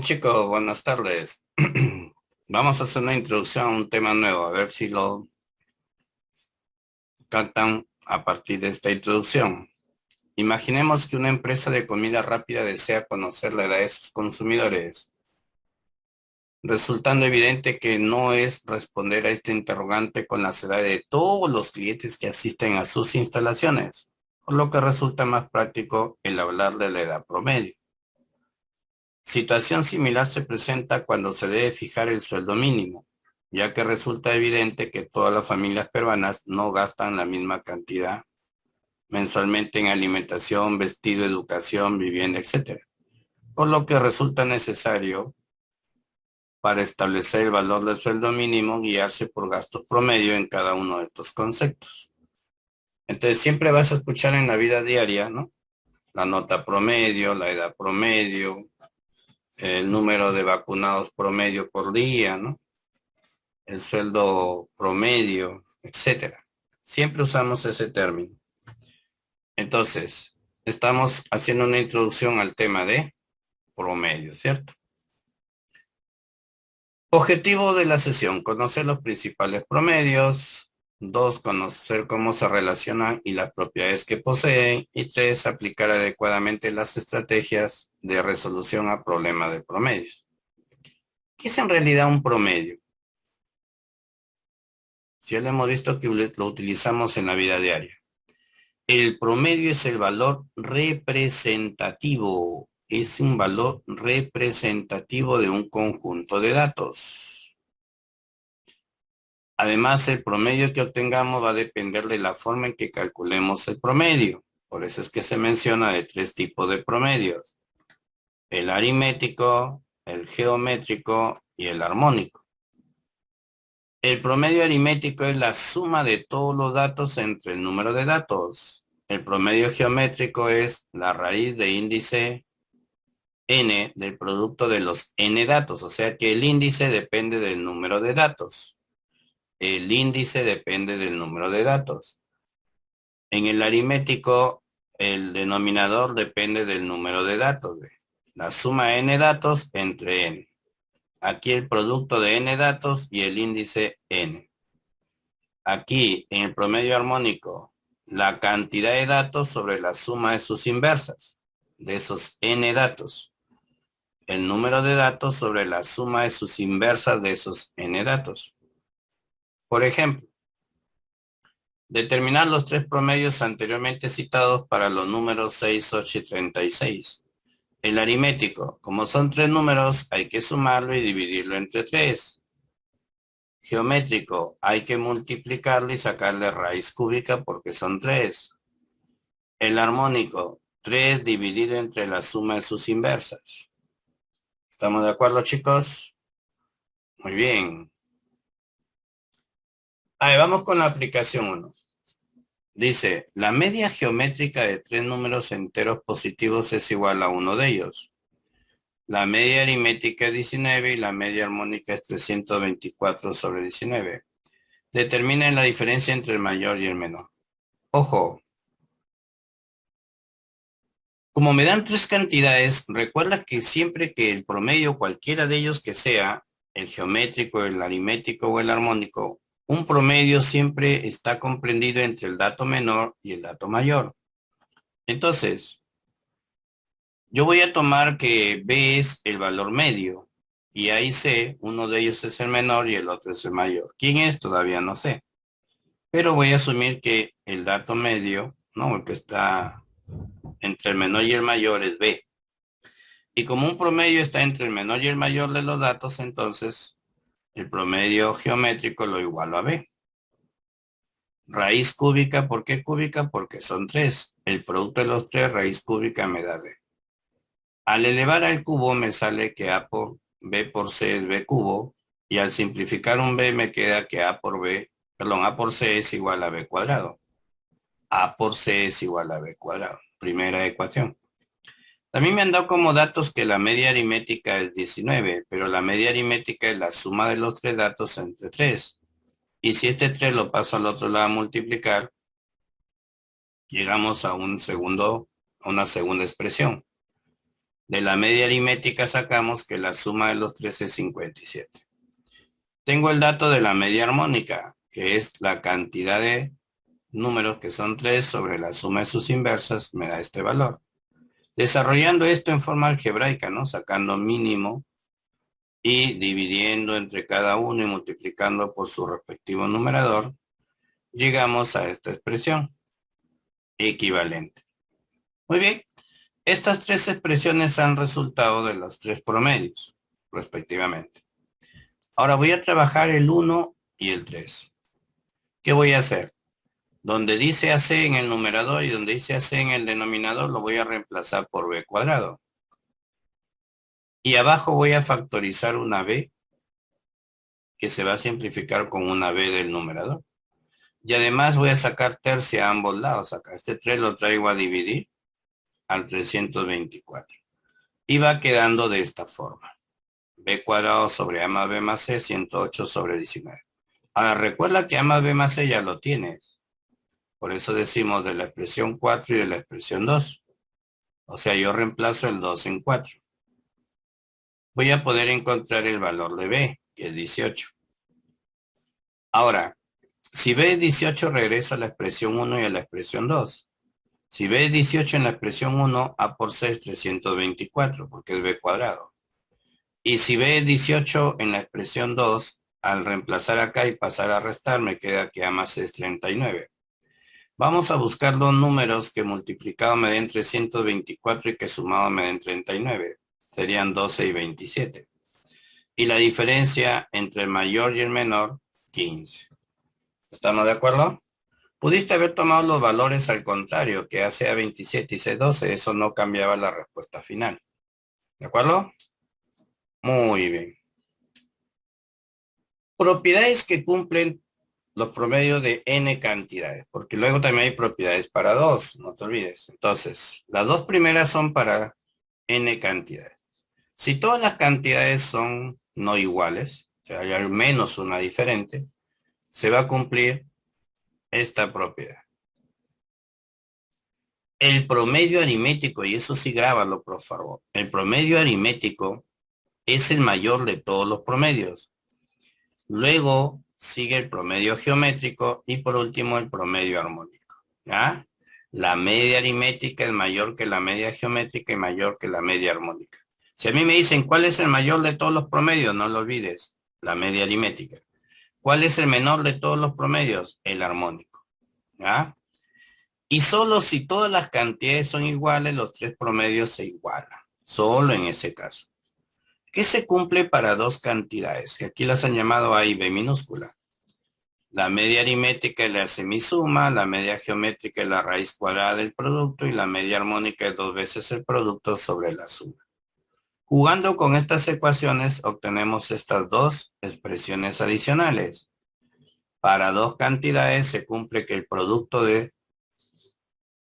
chicos, buenas tardes. Vamos a hacer una introducción a un tema nuevo, a ver si lo captan a partir de esta introducción. Imaginemos que una empresa de comida rápida desea conocer la edad de sus consumidores, resultando evidente que no es responder a este interrogante con las edades de todos los clientes que asisten a sus instalaciones, por lo que resulta más práctico el hablar de la edad promedio. Situación similar se presenta cuando se debe fijar el sueldo mínimo, ya que resulta evidente que todas las familias peruanas no gastan la misma cantidad mensualmente en alimentación, vestido, educación, vivienda, etc. Por lo que resulta necesario para establecer el valor del sueldo mínimo guiarse por gastos promedio en cada uno de estos conceptos. Entonces siempre vas a escuchar en la vida diaria, ¿no? La nota promedio, la edad promedio, el número de vacunados promedio por día, ¿no? El sueldo promedio, etcétera. Siempre usamos ese término. Entonces, estamos haciendo una introducción al tema de promedio, ¿cierto? Objetivo de la sesión, conocer los principales promedios. 2, conocer cómo se relacionan y las propiedades que poseen. Y 3, aplicar adecuadamente las estrategias de resolución a problemas de promedios. ¿Qué es en realidad un promedio? Si ya lo hemos visto que lo utilizamos en la vida diaria. El promedio es el valor representativo. Es un valor representativo de un conjunto de datos. Además, el promedio que obtengamos va a depender de la forma en que calculemos el promedio. Por eso es que se menciona de 3 tipos de promedios: el aritmético, el geométrico y el armónico. El promedio aritmético es la suma de todos los datos entre el número de datos. El promedio geométrico es la raíz de índice n del producto de los n datos, o sea que el índice depende del número de datos. El índice depende del número de datos. En el aritmético, el denominador depende del número de datos. La suma de n datos entre n. Aquí el producto de n datos y el índice n. Aquí, en el promedio armónico, la cantidad de datos sobre la suma de sus inversas, de esos n datos. El número de datos sobre la suma de sus inversas de esos n datos. Por ejemplo, determinar los 3 promedios anteriormente citados para los números 6, 8 y 36. El aritmético, como son 3 números, hay que sumarlo y dividirlo entre 3. Geométrico, hay que multiplicarlo y sacarle raíz cúbica porque son 3. El armónico, 3 dividido entre la suma de sus inversas. ¿Estamos de acuerdo, chicos? Muy bien. Ahí vamos con la aplicación 1. Dice, la media geométrica de 3 números enteros positivos es igual a uno de ellos. La media aritmética es 19 y la media armónica es 324 sobre 19. Determinen la diferencia entre el mayor y el menor. Ojo, como me dan 3 cantidades, recuerda que siempre que el promedio, cualquiera de ellos que sea, el geométrico, el aritmético o el armónico, un promedio siempre está comprendido entre el dato menor y el dato mayor. Entonces, yo voy a tomar que B es el valor medio y ahí C, uno de ellos es el menor y el otro es el mayor. ¿Quién es? Todavía no sé. Pero voy a asumir que el dato medio, ¿no? El que está entre el menor y el mayor es B. Y como un promedio está entre el menor y el mayor de los datos, entonces el promedio geométrico lo igualo a B. Raíz cúbica, ¿por qué cúbica? Porque son 3. El producto de los 3, raíz cúbica me da B. Al elevar al cubo me sale que A por B por C es B cubo. Y al simplificar un B me queda que A por C es igual a B cuadrado. A por C es igual a B cuadrado. Primera ecuación. También me han dado como datos que la media aritmética es 19, pero la media aritmética es la suma de los 3 datos entre 3. Y si este 3 lo paso al otro lado a multiplicar, llegamos a una segunda expresión. De la media aritmética sacamos que la suma de los tres es 57. Tengo el dato de la media armónica, que es la cantidad de números que son 3 sobre la suma de sus inversas, me da este valor. Desarrollando esto en forma algebraica, ¿no? Sacando mínimo y dividiendo entre cada uno y multiplicando por su respectivo numerador, llegamos a esta expresión equivalente. Muy bien, estas tres expresiones han resultado de los tres promedios, respectivamente. Ahora voy a trabajar el 1 y el 3. ¿Qué voy a hacer? Donde dice AC en el numerador y donde dice AC en el denominador, lo voy a reemplazar por B cuadrado. Y abajo voy a factorizar una B que se va a simplificar con una B del numerador. Y además voy a sacar tercia a ambos lados. Acá este 3 lo traigo a dividir al 324. Y va quedando de esta forma. B cuadrado sobre A más B más C, 108 sobre 19. Ahora recuerda que A más B más C ya lo tienes. Por eso decimos de la expresión 4 y de la expresión 2. O sea, yo reemplazo el 2 en 4. Voy a poder encontrar el valor de B, que es 18. Ahora, si B es 18, regreso a la expresión 1 y a la expresión 2. Si B es 18 en la expresión 1, A por C es 324, porque es B cuadrado. Y si B es 18 en la expresión 2, al reemplazar acá y pasar a restar, me queda que A más C es 39. Vamos a buscar dos números que multiplicado me den 324 y que sumado me den 39. Serían 12 y 27. Y la diferencia entre el mayor y el menor, 15. ¿Estamos de acuerdo? Pudiste haber tomado los valores al contrario, que A sea 27 y C 12, eso no cambiaba la respuesta final. ¿De acuerdo? Muy bien. Propiedades que cumplen los promedios de n cantidades, porque luego también hay propiedades para 2, no te olvides. Entonces, las dos primeras son para n cantidades. Si todas las cantidades son no iguales, o sea, hay al menos una diferente, se va a cumplir esta propiedad. El promedio aritmético, y eso sí grábalo, por favor, el promedio aritmético es el mayor de todos los promedios. Luego sigue el promedio geométrico y por último el promedio armónico. ¿Ya? La media aritmética es mayor que la media geométrica y mayor que la media armónica. Si a mí me dicen cuál es el mayor de todos los promedios, no lo olvides, la media aritmética. ¿Cuál es el menor de todos los promedios? El armónico. ¿Ya? Y solo si todas las cantidades son iguales, los tres promedios se igualan. Solo en ese caso. ¿Qué se cumple para dos cantidades? Que aquí las han llamado A y B minúscula. La media aritmética es la semisuma, la media geométrica es la raíz cuadrada del producto y la media armónica es 2 veces el producto sobre la suma. Jugando con estas ecuaciones obtenemos estas dos expresiones adicionales. Para dos cantidades se cumple que el producto de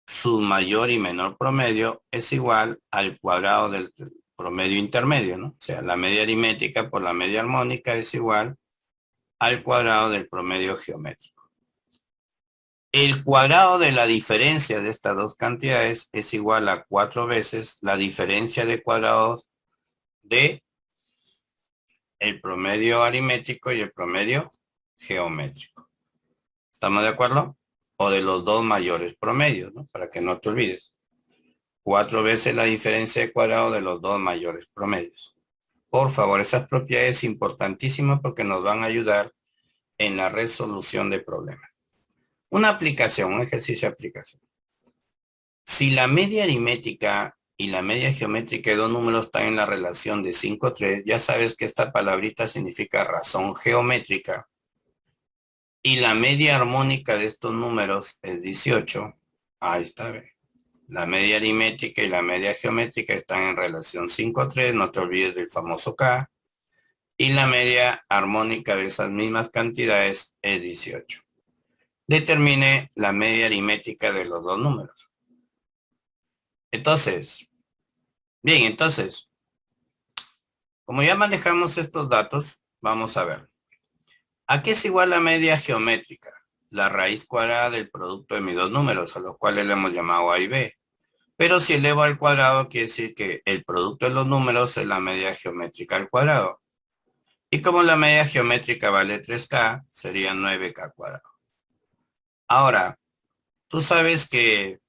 su mayor y menor promedio es igual al cuadrado del promedio intermedio, ¿no? O sea, la media aritmética por la media armónica es igual al cuadrado del promedio geométrico. El cuadrado de la diferencia de estas dos cantidades es igual a 4 veces la diferencia de cuadrados de el promedio aritmético y el promedio geométrico. ¿Estamos de acuerdo? O de los dos mayores promedios, ¿no? Para que no te olvides. 4 veces la diferencia de cuadrado de los dos mayores promedios. Por favor, esas propiedades importantísimas porque nos van a ayudar en la resolución de problemas. Una aplicación, un ejercicio de aplicación. Si la media aritmética y la media geométrica de dos números están en la relación de 5,3, ya sabes que esta palabrita significa razón geométrica. Y la media armónica de estos números es 18. Ahí está, ¿ve? La media aritmética y la media geométrica están en relación 5,3, no te olvides del famoso K. Y la media armónica de esas mismas cantidades es 18. Determine la media aritmética de los dos números. Entonces, como ya manejamos estos datos, vamos a ver. ¿A qué es igual la media geométrica? La raíz cuadrada del producto de mis dos números, a los cuales le hemos llamado A y B. Pero si elevo al cuadrado, quiere decir que el producto de los números es la medida geométrica al cuadrado. Y como la medida geométrica vale 3K, sería 9K cuadrado. Ahora, tú sabes que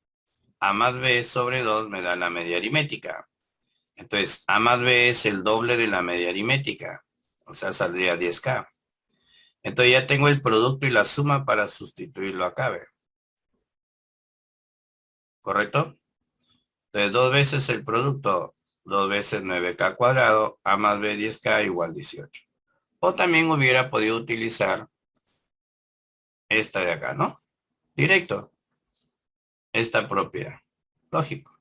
A más B sobre 2 me da la media aritmética. Entonces, A más B es el doble de la media aritmética. O sea, saldría 10K. Entonces ya tengo el producto y la suma para sustituirlo acá, ¿ve? ¿Correcto? Entonces, dos veces el producto, dos veces 9K cuadrado, A más B 10K igual 18. O también hubiera podido utilizar esta de acá, ¿no? Directo, esta propiedad. Lógico.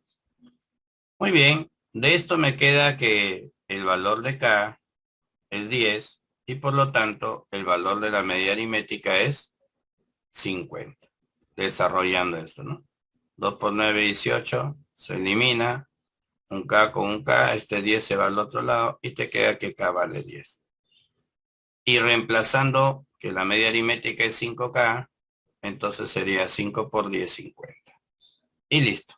Muy bien, de esto me queda que el valor de K es 10 y por lo tanto el valor de la media aritmética es 50. Desarrollando esto, ¿no? 2 por 9, 18, se elimina, un K con un K, este 10 se va al otro lado y te queda que K vale 10. Y reemplazando que la media aritmética es 5K, entonces sería 5 por 10, 50. Y listo.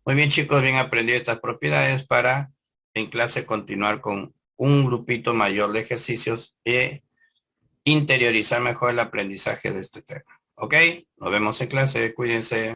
Muy bien, chicos, bien aprendido estas propiedades para en clase continuar con un grupito mayor de ejercicios e interiorizar mejor el aprendizaje de este tema. ¿Ok? Nos vemos en clase, cuídense.